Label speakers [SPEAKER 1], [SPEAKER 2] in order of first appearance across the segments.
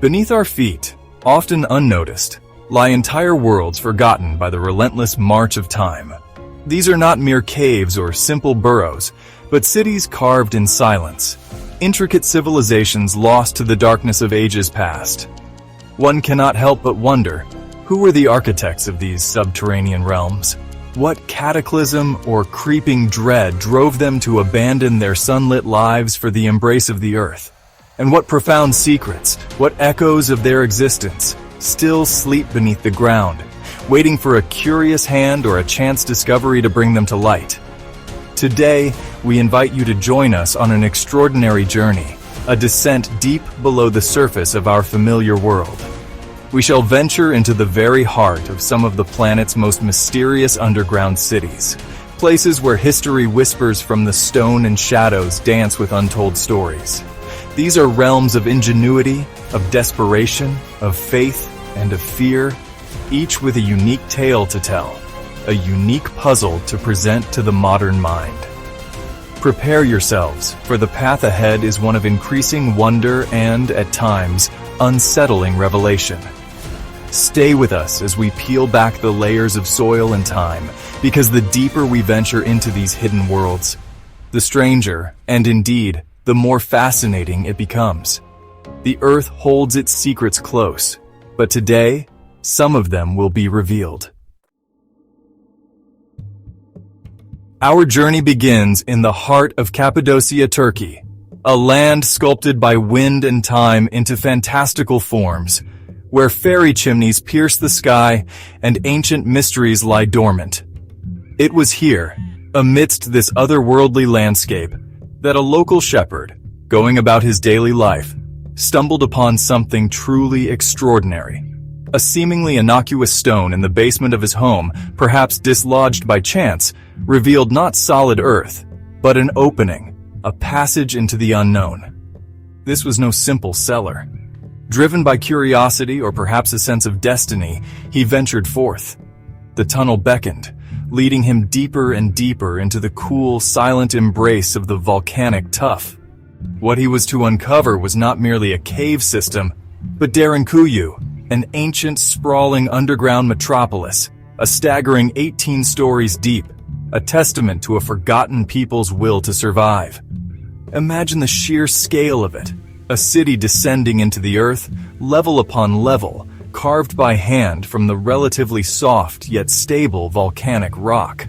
[SPEAKER 1] Beneath our feet, often unnoticed, lie entire worlds forgotten by the relentless march of time. These are not mere caves or simple burrows, but cities carved in silence, intricate civilizations lost to the darkness of ages past. One cannot help but wonder, who were the architects of these subterranean realms? What cataclysm or creeping dread drove them to abandon their sunlit lives for the embrace of the earth? And what profound secrets, what echoes of their existence, still sleep beneath the ground, waiting for a curious hand or a chance discovery to bring them to light? Today, we invite you to join us on an extraordinary journey, a descent deep below the surface of our familiar world. We shall venture into the very heart of some of the planet's most mysterious underground cities, places where history whispers from the stone and shadows dance with untold stories. These are realms of ingenuity, of desperation, of faith, and of fear, each with a unique tale to tell, a unique puzzle to present to the modern mind. Prepare yourselves, for the path ahead is one of increasing wonder and, at times, unsettling revelation. Stay with us as we peel back the layers of soil and time, because the deeper we venture into these hidden worlds, the stranger, and indeed, the more fascinating it becomes. The Earth holds its secrets close, but today, some of them will be revealed. Our journey begins in the heart of Cappadocia, Turkey, a land sculpted by wind and time into fantastical forms, where fairy chimneys pierce the sky and ancient mysteries lie dormant. It was here, amidst this otherworldly landscape, that a local shepherd, going about his daily life, stumbled upon something truly extraordinary. A seemingly innocuous stone in the basement of his home, perhaps dislodged by chance, revealed not solid earth, but an opening, a passage into the unknown. This was no simple cellar. Driven by curiosity or perhaps a sense of destiny, he ventured forth. The tunnel beckoned, leading him deeper and deeper into the cool, silent embrace of the volcanic tuff. What he was to uncover was not merely a cave system, but Derinkuyu, an ancient, sprawling underground metropolis, a staggering 18 stories deep, a testament to a forgotten people's will to survive. Imagine the sheer scale of it. A city descending into the earth, level upon level, carved by hand from the relatively soft yet stable volcanic rock.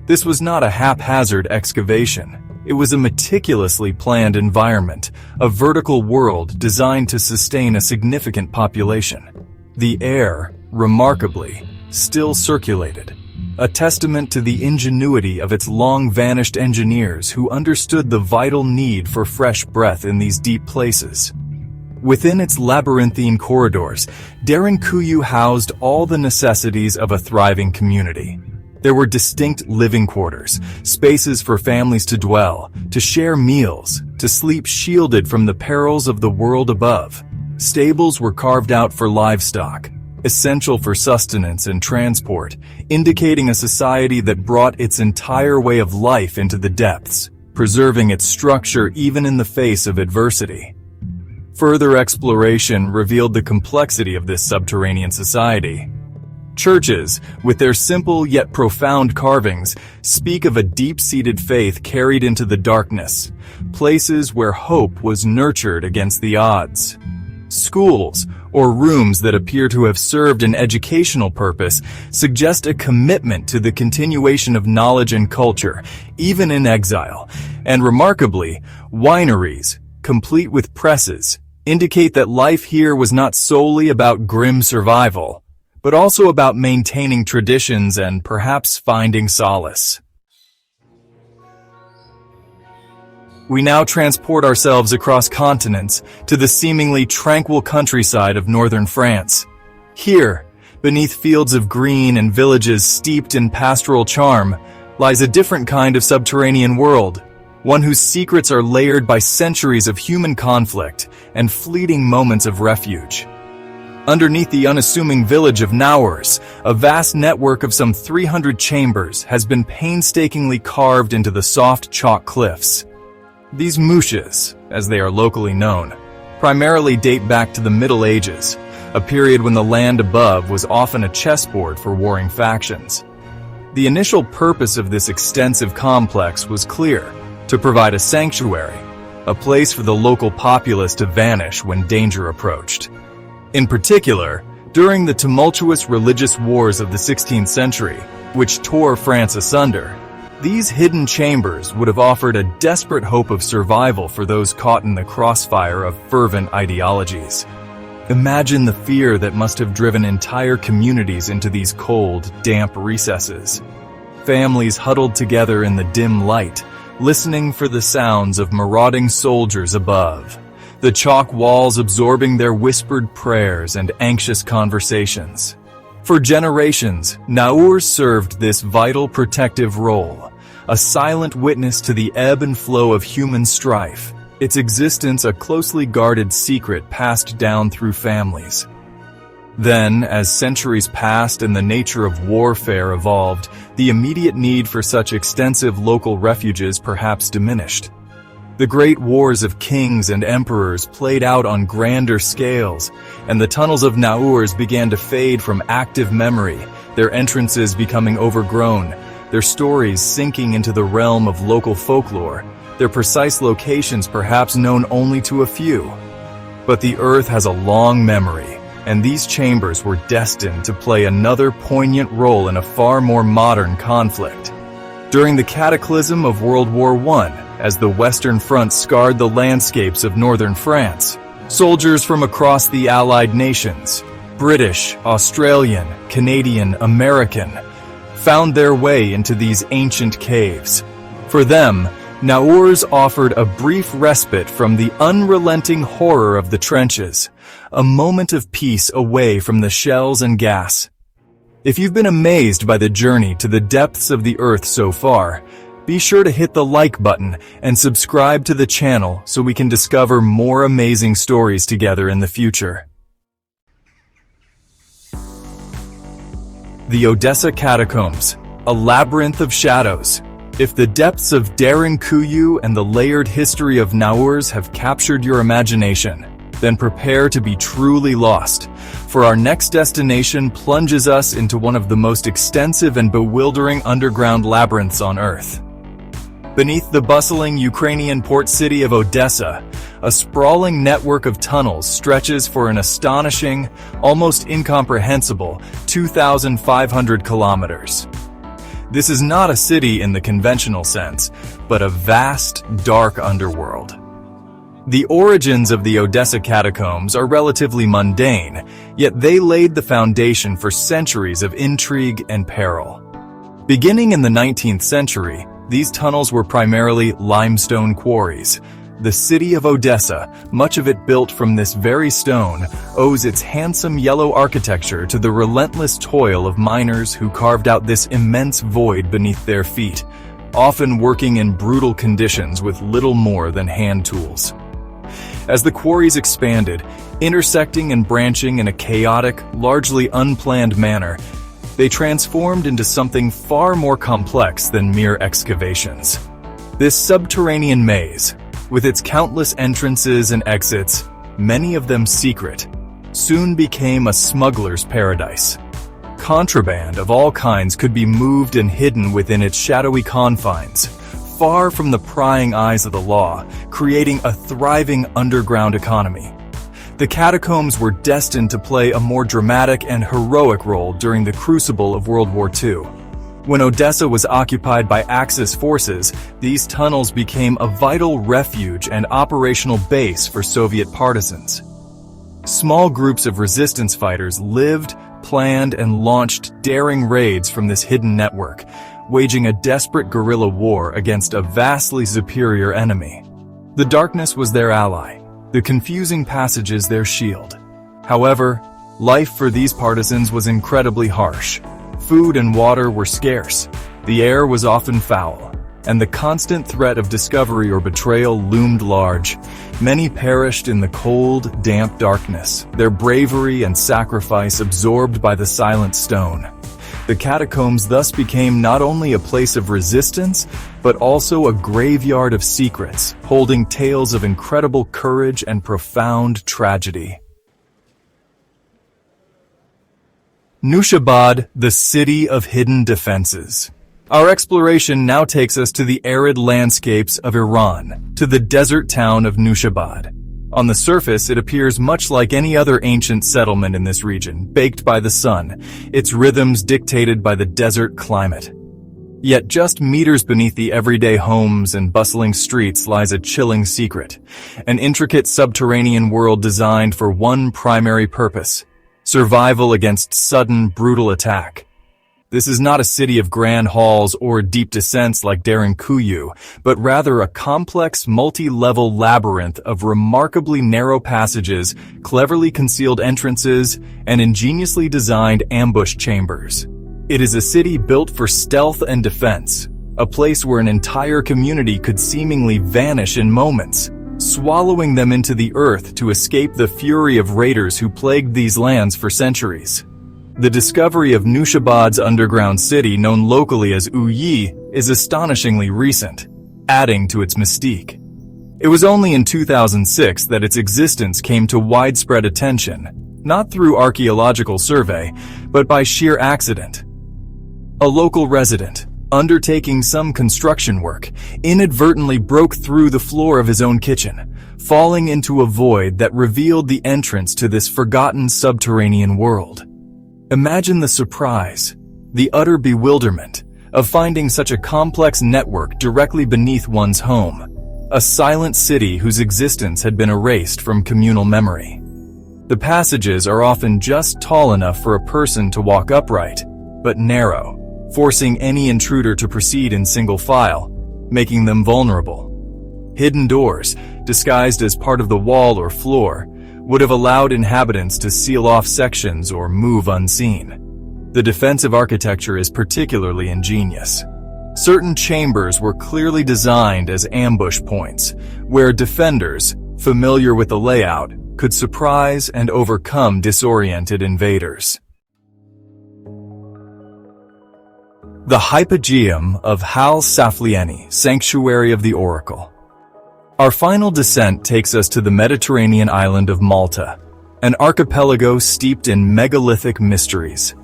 [SPEAKER 1] This was not a haphazard excavation. It was a meticulously planned environment, a vertical world designed to sustain a significant population. The air, remarkably, still circulated, a testament to the ingenuity of its long-vanished engineers who understood the vital need for fresh breath in these deep places. Within its labyrinthine corridors, Derinkuyu housed all the necessities of a thriving community. There were distinct living quarters, spaces for families to dwell, to share meals, to sleep shielded from the perils of the world above. Stables were carved out for livestock, essential for sustenance and transport, indicating a society that brought its entire way of life into the depths, preserving its structure even in the face of adversity. Further exploration revealed the complexity of this subterranean society. Churches, with their simple yet profound carvings, speak of a deep-seated faith carried into the darkness, places where hope was nurtured against the odds. Schools, or rooms that appear to have served an educational purpose, suggest a commitment to the continuation of knowledge and culture, even in exile. And remarkably, wineries, complete with presses, indicate that life here was not solely about grim survival, but also about maintaining traditions and perhaps finding solace. We now transport ourselves across continents to the seemingly tranquil countryside of northern France. Here, beneath fields of green and villages steeped in pastoral charm, lies a different kind of subterranean world, one whose secrets are layered by centuries of human conflict and fleeting moments of refuge. Underneath the unassuming village of Naurs, a vast network of some 300 chambers has been painstakingly carved into the soft chalk cliffs. These mouches, as they are locally known, primarily date back to the Middle Ages, a period when the land above was often a chessboard for warring factions. The initial purpose of this extensive complex was clear: to provide a sanctuary, a place for the local populace to vanish when danger approached. In particular, during the tumultuous religious wars of the 16th century, which tore France asunder, these hidden chambers would have offered a desperate hope of survival for those caught in the crossfire of fervent ideologies. Imagine the fear that must have driven entire communities into these cold, damp recesses. Families huddled together in the dim light, listening for the sounds of marauding soldiers above, the chalk walls absorbing their whispered prayers and anxious conversations. For generations, Naurs served this vital protective role, a silent witness to the ebb and flow of human strife, its existence a closely guarded secret passed down through families. Then, as centuries passed and the nature of warfare evolved, the immediate need for such extensive local refuges perhaps diminished. The great wars of kings and emperors played out on grander scales, and the tunnels of Naurs began to fade from active memory, their entrances becoming overgrown, their stories sinking into the realm of local folklore, their precise locations perhaps known only to a few. But the Earth has a long memory, and these chambers were destined to play another poignant role in a far more modern conflict. During the cataclysm of World War I, as the Western Front scarred the landscapes of northern France, soldiers from across the Allied nations, British, Australian, Canadian, American, found their way into these ancient caves. For them, Naurs offered a brief respite from the unrelenting horror of the trenches, a moment of peace away from the shells and gas. If you've been amazed by the journey to the depths of the Earth so far, be sure to hit the like button and subscribe to the channel so we can discover more amazing stories together in the future. The Odessa Catacombs, a labyrinth of shadows. If the depths of Derinkuyu and the layered history of Naurs have captured your imagination, then prepare to be truly lost, for our next destination plunges us into one of the most extensive and bewildering underground labyrinths on Earth. Beneath the bustling Ukrainian port city of Odessa, a sprawling network of tunnels stretches for an astonishing, almost incomprehensible 2,500 kilometers. This is not a city in the conventional sense, but a vast, dark underworld. The origins of the Odessa catacombs are relatively mundane, yet they laid the foundation for centuries of intrigue and peril. Beginning in the 19th century, these tunnels were primarily limestone quarries. The city of Odessa, much of it built from this very stone, owes its handsome yellow architecture to the relentless toil of miners who carved out this immense void beneath their feet, often working in brutal conditions with little more than hand tools. As the quarries expanded, intersecting and branching in a chaotic, largely unplanned manner, they transformed into something far more complex than mere excavations. This subterranean maze, with its countless entrances and exits, many of them secret, soon became a smuggler's paradise. Contraband of all kinds could be moved and hidden within its shadowy confines, far from the prying eyes of the law, creating a thriving underground economy. The catacombs were destined to play a more dramatic and heroic role during the crucible of World War II. When Odessa was occupied by Axis forces, these tunnels became a vital refuge and operational base for Soviet partisans. Small groups of resistance fighters lived, planned, and launched daring raids from this hidden network, waging a desperate guerrilla war against a vastly superior enemy. The darkness was their ally, the confusing passages their shield. However, life for these partisans was incredibly harsh. Food and water were scarce, the air was often foul, and the constant threat of discovery or betrayal loomed large. Many perished in the cold, damp darkness, their bravery and sacrifice absorbed by the silent stone. The catacombs thus became not only a place of resistance, but also a graveyard of secrets, holding tales of incredible courage and profound tragedy. Nushabad, the city of hidden defenses. Our exploration now takes us to the arid landscapes of Iran, to the desert town of Nushabad. On the surface, it appears much like any other ancient settlement in this region, baked by the sun, its rhythms dictated by the desert climate. Yet just meters beneath the everyday homes and bustling streets lies a chilling secret, an intricate subterranean world designed for one primary purpose: survival against sudden, brutal attack. This is not a city of grand halls or deep descents like Derinkuyu, but rather a complex, multi-level labyrinth of remarkably narrow passages, cleverly concealed entrances, and ingeniously designed ambush chambers. It is a city built for stealth and defense, a place where an entire community could seemingly vanish in moments, swallowing them into the earth to escape the fury of raiders who plagued these lands for centuries. The discovery of Nushabad's underground city, known locally as Uyi, is astonishingly recent, adding to its mystique. It was only in 2006 that its existence came to widespread attention, not through archaeological survey, but by sheer accident. A local resident, undertaking some construction work, inadvertently broke through the floor of his own kitchen, falling into a void that revealed the entrance to this forgotten subterranean world. Imagine the surprise, the utter bewilderment of finding such a complex network directly beneath one's home, a silent city whose existence had been erased from communal memory. The passages are often just tall enough for a person to walk upright, but narrow, forcing any intruder to proceed in single file, making them vulnerable. Hidden doors, disguised as part of the wall or floor, would have allowed inhabitants to seal off sections or move unseen. The defensive architecture is particularly ingenious. Certain chambers were clearly designed as ambush points, where defenders, familiar with the layout, could surprise and overcome disoriented invaders. The Hypogeum of Hal Saflieni, Sanctuary of the Oracle. Our final descent takes us to the Mediterranean island of Malta, an archipelago steeped in megalithic mysteries.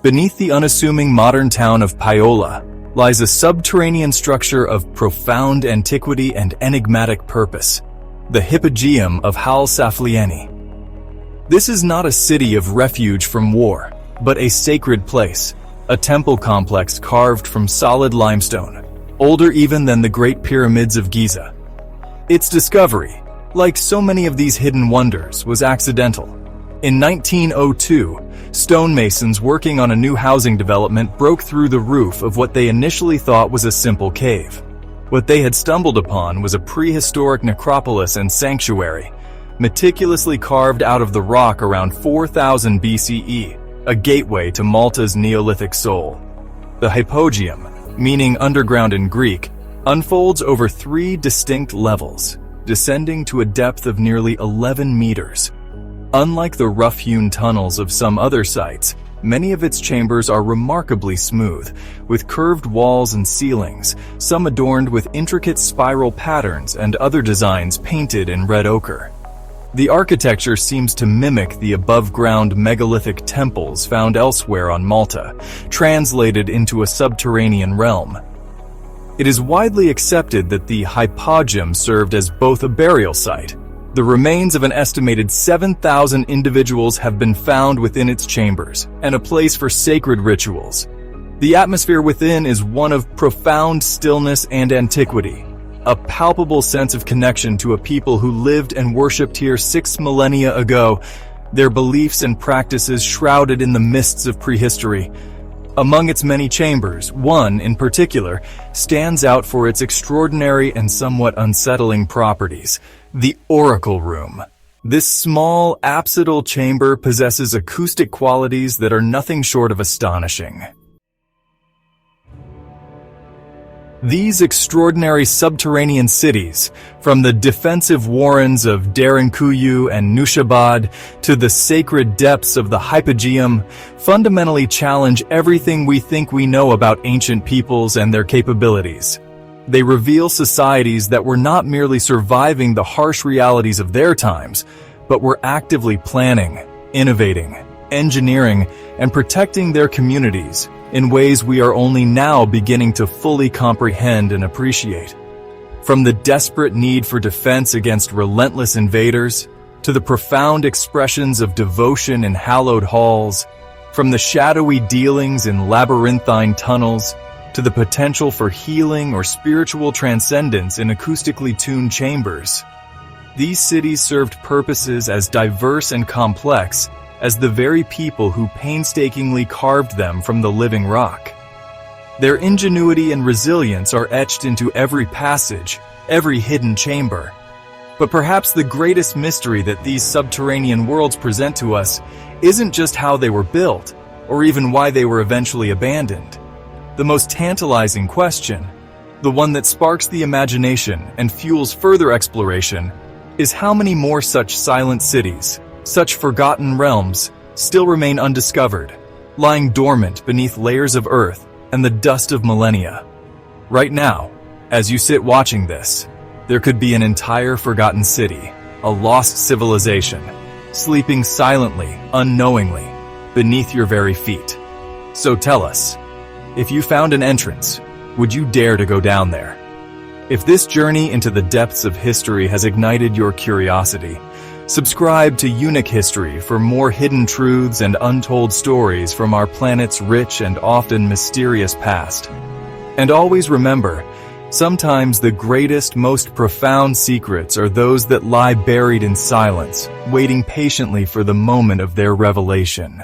[SPEAKER 1] Beneath the unassuming modern town of Paola lies a subterranean structure of profound antiquity and enigmatic purpose, the Hypogeum of Hal Saflieni. This is not a city of refuge from war, but a sacred place, a temple complex carved from solid limestone, older even than the Great Pyramids of Giza. Its discovery, like so many of these hidden wonders, was accidental. In 1902, stonemasons working on a new housing development broke through the roof of what they initially thought was a simple cave. What they had stumbled upon was a prehistoric necropolis and sanctuary, meticulously carved out of the rock around 4000 BCE, a gateway to Malta's Neolithic soul. The Hypogeum, meaning underground in Greek, unfolds over 3 distinct levels, descending to a depth of nearly 11 meters. Unlike the rough-hewn tunnels of some other sites, many of its chambers are remarkably smooth, with curved walls and ceilings, some adorned with intricate spiral patterns and other designs painted in red ochre. The architecture seems to mimic the above-ground megalithic temples found elsewhere on Malta, translated into a subterranean realm. It is widely accepted that the Hypogeum served as both a burial site. The remains of an estimated 7,000 individuals have been found within its chambers, and a place for sacred rituals. The atmosphere within is one of profound stillness and antiquity, a palpable sense of connection to a people who lived and worshipped here 6 millennia ago, their beliefs and practices shrouded in the mists of prehistory. Among its many chambers, one, in particular, stands out for its extraordinary and somewhat unsettling properties: the Oracle Room. This small, apsidal chamber possesses acoustic qualities that are nothing short of astonishing. These extraordinary subterranean cities, from the defensive warrens of Derinkuyu and Nushabad to the sacred depths of the Hypogeum, fundamentally challenge everything we think we know about ancient peoples and their capabilities. They reveal societies that were not merely surviving the harsh realities of their times, but were actively planning, innovating, engineering, and protecting their communities in ways we are only now beginning to fully comprehend and appreciate. From the desperate need for defense against relentless invaders, to the profound expressions of devotion in hallowed halls, from the shadowy dealings in labyrinthine tunnels, to the potential for healing or spiritual transcendence in acoustically tuned chambers. These cities served purposes as diverse and complex as the very people who painstakingly carved them from the living rock. Their ingenuity and resilience are etched into every passage, every hidden chamber. But perhaps the greatest mystery that these subterranean worlds present to us isn't just how they were built, or even why they were eventually abandoned. The most tantalizing question, the one that sparks the imagination and fuels further exploration, is how many more such silent cities, such forgotten realms, still remain undiscovered, lying dormant beneath layers of earth and the dust of millennia. Right now, as you sit watching this, there could be an entire forgotten city, a lost civilization, sleeping silently, unknowingly, beneath your very feet. So tell us, if you found an entrance, would you dare to go down there? If this journey into the depths of history has ignited your curiosity, subscribe to Unik History for more hidden truths and untold stories from our planet's rich and often mysterious past. And always remember, sometimes the greatest, most profound secrets are those that lie buried in silence, waiting patiently for the moment of their revelation.